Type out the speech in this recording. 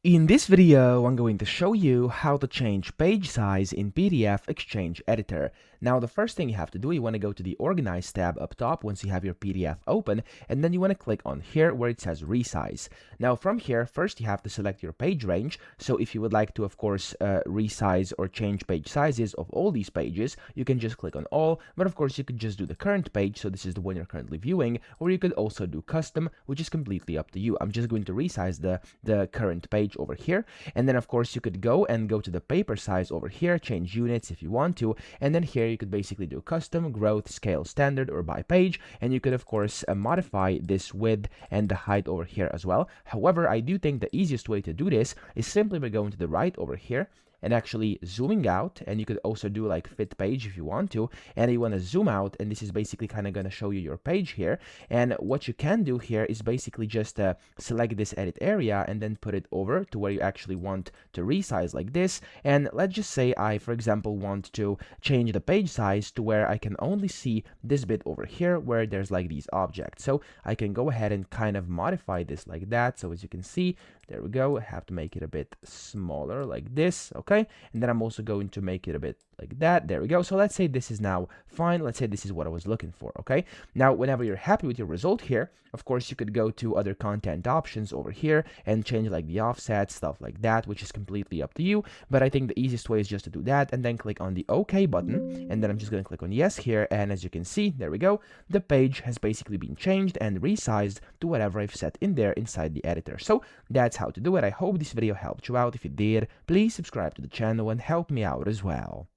In this video, I'm going to show you how to change page size in PDF XChange Editor. Now, the first thing you have to do, you want to go to the Organize tab up top once you have your PDF open, and then you want to click on here where it says Resize. Now, from here, first you have to select your page range. So if you would like to, of course, resize or change page sizes of all these pages, you can just click on all, but of course, you could just do the current page, so this is the one you're currently viewing, or you could also do custom, which is completely up to you. I'm just going to resize the current page over here, and then of course you could go to the paper size over here, change units if you want to, and then here you could basically do custom, growth, scale, standard, or by page, and you could of course modify this width and the height over here as well. However, I do think the easiest way to do this is simply by going to the right over here and actually zooming out, and you could also do like fit page if you want to, and you want to zoom out, and this is basically kind of going to show you your page here. And what you can do here is basically just select this edit area and then put it over to where you actually want to resize like this. And let's just say I, for example, want to change the page size to where I can only see this bit over here where there's like these objects. So I can go ahead and kind of modify this like that. So as you can see, there we go. I have to make it a bit smaller like this, okay? And then I'm also going to make it a bit like that. There we go. So let's say this is now fine. Let's say this is what I was looking for, okay? Now, whenever you're happy with your result here, of course, you could go to other content options over here and change like the offset, stuff like that, which is completely up to you. But I think the easiest way is just to do that and then click on the OK button. And then I'm just going to click on yes here. And as you can see, there we go. The page has basically been changed and resized to whatever I've set in there inside the editor. So that's how to do it. I hope this video helped you out. If it did, please subscribe to the channel and help me out as well.